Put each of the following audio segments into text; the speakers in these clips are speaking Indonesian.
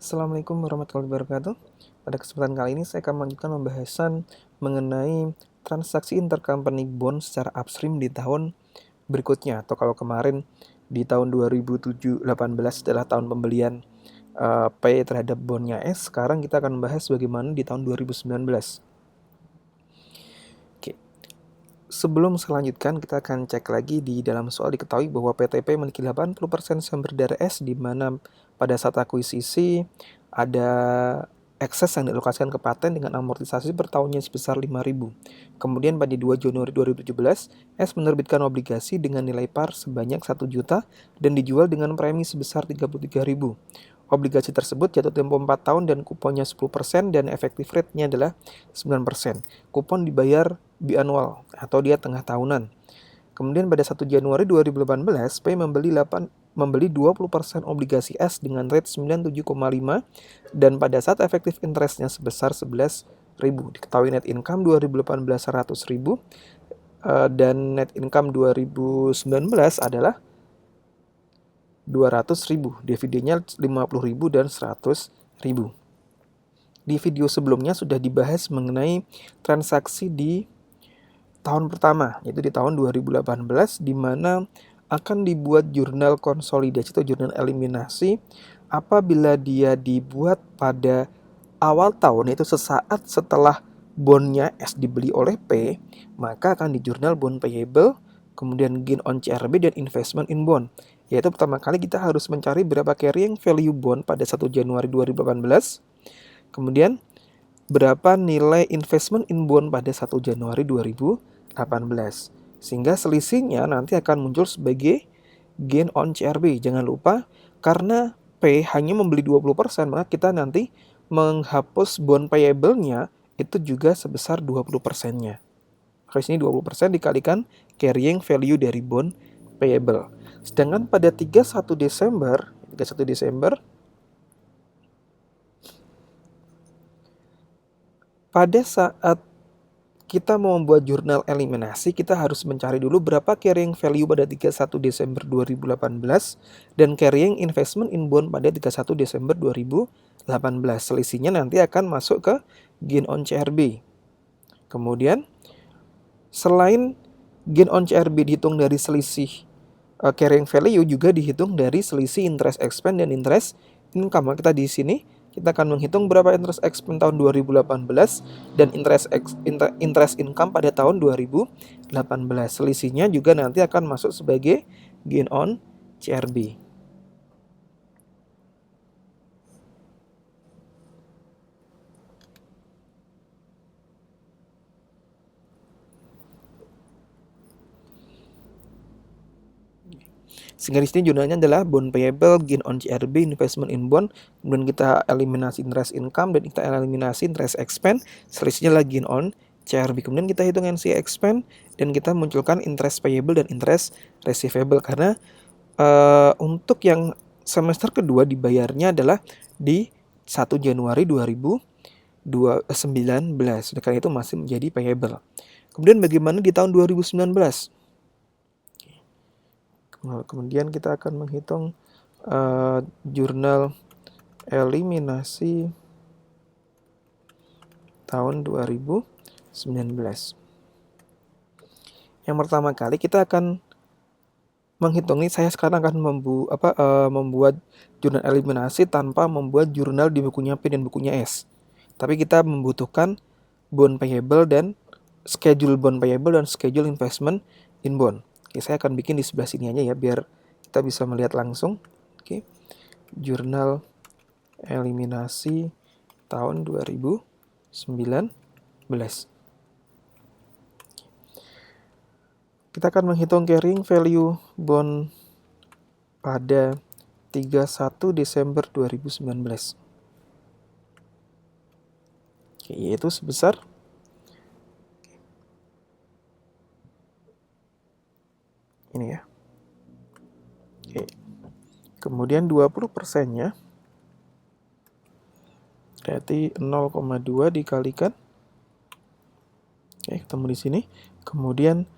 Assalamualaikum warahmatullahi wabarakatuh. Pada kesempatan kali ini saya akan melanjutkan pembahasan mengenai transaksi intercompany bond secara upstream di tahun berikutnya, atau kalau kemarin di tahun 2018 adalah tahun pembelian P terhadap bondnya S. Sekarang kita akan membahas bagaimana di tahun 2019. Oke. Sebelum selanjutkan, kita akan cek lagi di dalam soal. Diketahui bahwa PTP memiliki 80% sumber daya S, di mana pada saat akuisisi ada ekses yang dialokasikan ke paten dengan amortisasi per tahunnya sebesar 5.000. Kemudian pada 2 Januari 2017, S menerbitkan obligasi dengan nilai par sebanyak 1 juta dan dijual dengan premi sebesar 33.000. Obligasi tersebut jatuh tempo 4 tahun dan kuponnya 10% dan efektif rate-nya adalah 9%. Kupon dibayar bianual atau dia tengah tahunan. Kemudian pada 1 Januari 2018, P membeli 20% obligasi S dengan rate 97,5 dan pada saat efektif interestnya sebesar 11.000. Diketahui net income 2018 100.000 dan net income 2019 adalah 200.000, dividennya 50.000 dan 100.000. Di video sebelumnya sudah dibahas mengenai transaksi di tahun pertama, yaitu di tahun 2018, di mana akan dibuat jurnal konsolidasi atau jurnal eliminasi apabila dia dibuat pada awal tahun, yaitu sesaat setelah bondnya S dibeli oleh P, maka akan di jurnal bond payable, kemudian gain on CRB dan investment in bond. Yaitu pertama kali kita harus mencari berapa carrying value bond pada 1 Januari 2018, kemudian berapa nilai investment in bond pada 1 Januari 2018. Sehingga selisihnya nanti akan muncul sebagai gain on CRB. Jangan lupa, karena P hanya membeli 20%, maka kita nanti menghapus bond payable-nya itu juga sebesar 20%-nya. Maka sini 20% dikalikan carrying value dari bond payable. Sedangkan pada 31 Desember pada saat kita mau membuat jurnal eliminasi, kita harus mencari dulu berapa carrying value pada 31 Desember 2018 dan carrying investment in bond pada 31 Desember 2018. Selisihnya nanti akan masuk ke gain on CRB. Kemudian selain gain on CRB dihitung dari selisih carrying value, juga dihitung dari selisih interest expense dan interest income. Kita di sini kita akan menghitung berapa interest expense tahun 2018 dan interest income pada tahun 2018. Selisihnya juga nanti akan masuk sebagai gain on CRB. Sehingga di sini jurnalnya adalah bond payable, gain on CRB, investment in bond. Kemudian kita eliminasi interest income dan kita eliminasi interest expense. Selisihnya lagi gain on CRB. Kemudian kita hitung NC expense dan kita munculkan interest payable dan interest receivable. Karena untuk yang semester kedua dibayarnya adalah di 1 Januari 2019. Oleh karena itu masih menjadi payable. Kemudian bagaimana di tahun 2019? Kemudian kita akan menghitung jurnal eliminasi tahun 2019. Yang pertama kali kita akan menghitung ini, saya sekarang akan membuat jurnal eliminasi tanpa membuat jurnal di bukunya P dan bukunya S. Tapi kita membutuhkan bond payable dan schedule bond payable dan schedule investment in bond. Oke, saya akan bikin di sebelah sini aja ya biar kita bisa melihat langsung. Oke. Jurnal eliminasi tahun 2019. Kita akan menghitung carrying value bond pada 31 Desember 2019. Oke, yaitu sebesar ini ya. Oke. Kemudian 20%-nya berarti 0,2 dikalikan. Oke, ketemu di sini. Kemudian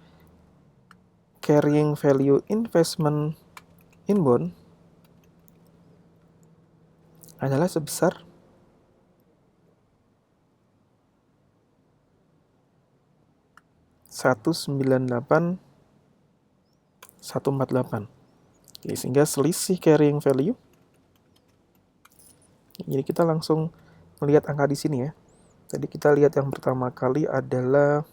carrying value investment in bond adalah sebesar 198.148. Oke, sehingga selisih carrying value. Jadi kita langsung melihat angka di sini ya. Tadi kita lihat yang pertama kali adalah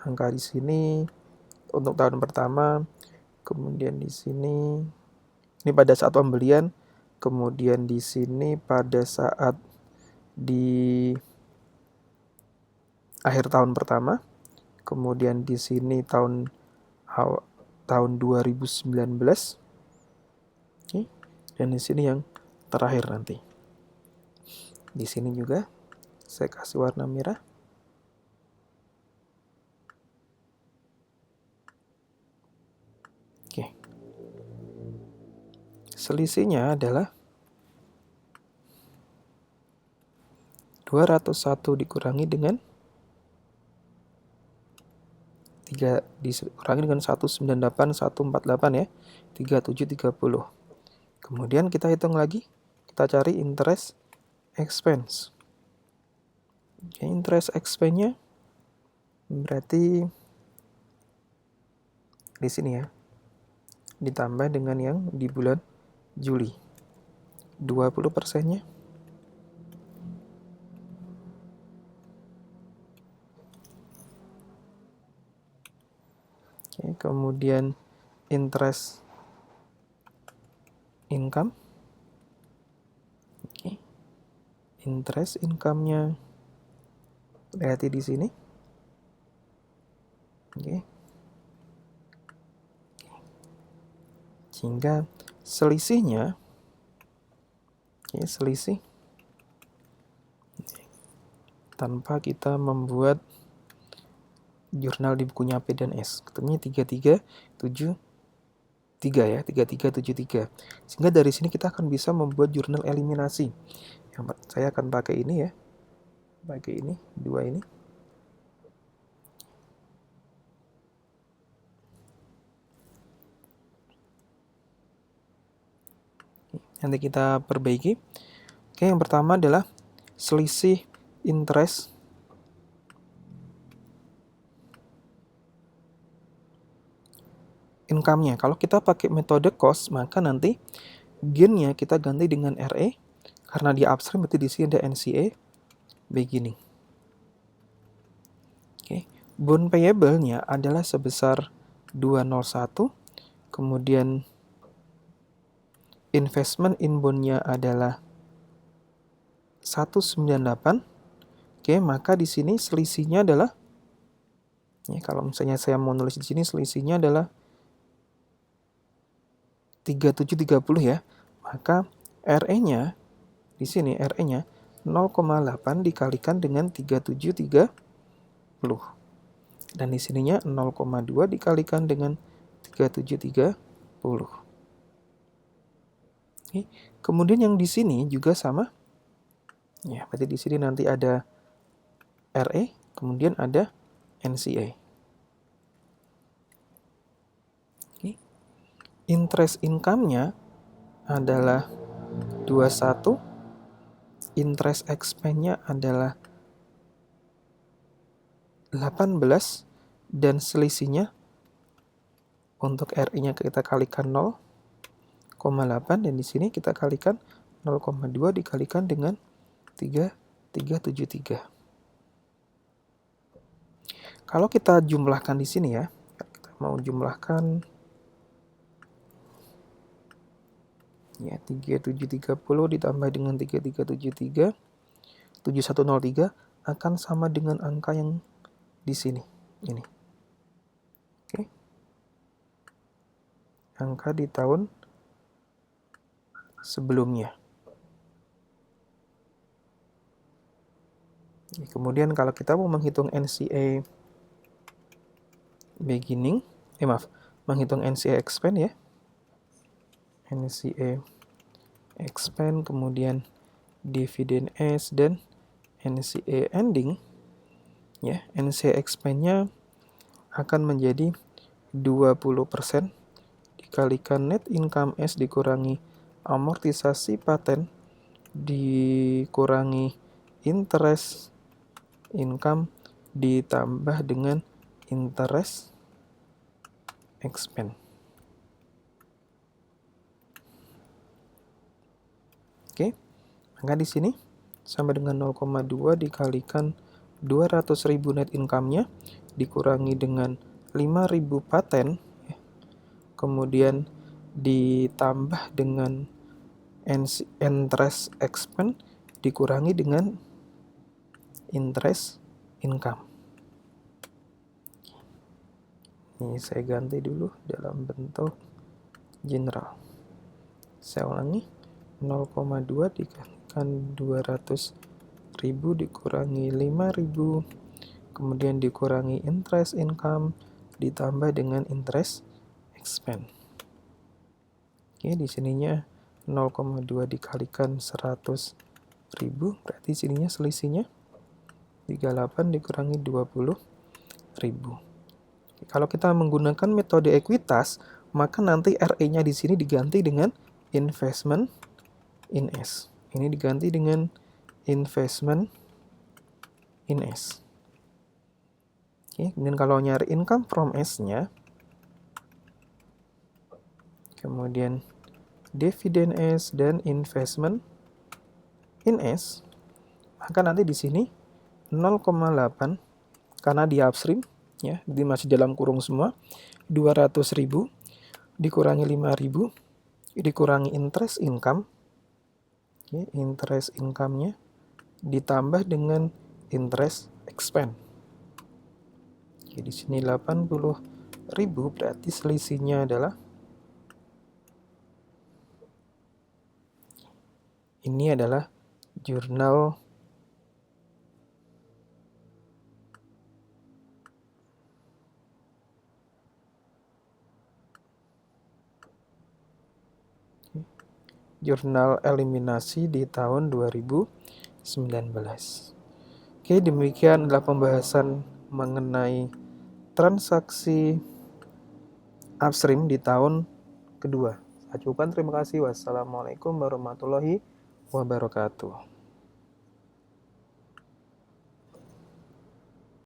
angka di sini untuk tahun pertama, kemudian di sini ini pada saat pembelian, kemudian di sini pada saat di akhir tahun pertama, kemudian di sini tahun 2019. Oke. Dan di sini yang terakhir nanti. Di sini juga saya kasih warna merah. Oke. Selisihnya adalah 201 dikurangi dengan 198.148 ya. 3730. Kemudian kita hitung lagi, kita cari interest expense. Oke, interest expense-nya berarti di sini ya. Ditambah dengan yang di bulan Juli. 20%-nya. Oke, kemudian interest income. Oke. Interest income-nya berarti di sini. Oke. Sehingga selisihnya, oke, selisih tanpa kita membuat jurnal di bukunya P dan S, ketemunya 3373 ya, 3373. Sehingga dari sini kita akan bisa membuat jurnal eliminasi. Yang saya akan pakai ini ya, pakai ini, dua ini. Nanti kita perbaiki. Oke, yang pertama adalah selisih interest income-nya. Kalau kita pakai metode cost, maka nanti gain-nya kita ganti dengan RE. Karena di upstream, berarti di sini ada NCA beginning. Oke, bond payable-nya adalah sebesar 201. Kemudian investment in bond-nya adalah 198. Oke, maka di sini selisihnya adalah, ya, kalau misalnya saya mau nulis di sini selisihnya adalah 3730 ya. Maka RE-nya di sini RE-nya 0,8 dikalikan dengan 3730. Dan di sininya 0,2 dikalikan dengan 3730. Oke. Kemudian yang di sini juga sama. Ya, berarti di sini nanti ada RE, kemudian ada NCA. Oke. Interest income-nya adalah 21. Interest expense-nya adalah 18. Dan selisihnya untuk RE-nya kita kalikan 0,8, dan di sini kita kalikan 0,2 dikalikan dengan 3373. Kalau kita jumlahkan di sini ya, kita mau jumlahkan ya, 3730 ditambah dengan 3373, 7103 akan sama dengan angka yang di sini. Ini. Oke. Angka di tahun sebelumnya. Kemudian kalau kita mau menghitung NCA beginning, menghitung NCA expense ya. NCA expense, kemudian dividend S dan NCA ending. Ya, NCA expense-nya akan menjadi 20% dikalikan net income S dikurangi amortisasi paten dikurangi interest income ditambah dengan interest expense. Oke, maka di sini sama dengan 0,2 dikalikan 200.000 net income-nya dikurangi dengan 5.000 paten, kemudian ditambah dengan interest expense dikurangi dengan interest income. Ini saya ganti dulu dalam bentuk general. Saya ulangi, 0,2 dikalikan 200.000 dikurangi 5.000, kemudian dikurangi interest income ditambah dengan interest expense. Oke, di sininya 0,2 dikalikan 100.000, berarti sininya selisihnya 38 dikurangi 20.000. Kalau kita menggunakan metode ekuitas, maka nanti RE-nya di sini diganti dengan investment in S. Ini diganti dengan investment in S. Oke, kemudian kalau nyari income from S-nya, kemudian dividen S dan investment in S, maka nanti di sini 0,8 karena di upstream ya, di masih dalam kurung semua, 200.000 dikurangi 5.000 dikurangi interest income. Oke, interest income-nya ditambah dengan interest expense. Oke, di sini 80.000 berarti selisihnya adalah ini adalah jurnal eliminasi di tahun 2019. Oke, demikian adalah pembahasan mengenai transaksi upstream di tahun kedua. Saya ucapkan terima kasih. Wassalamualaikum warahmatullahi wabarakatuh.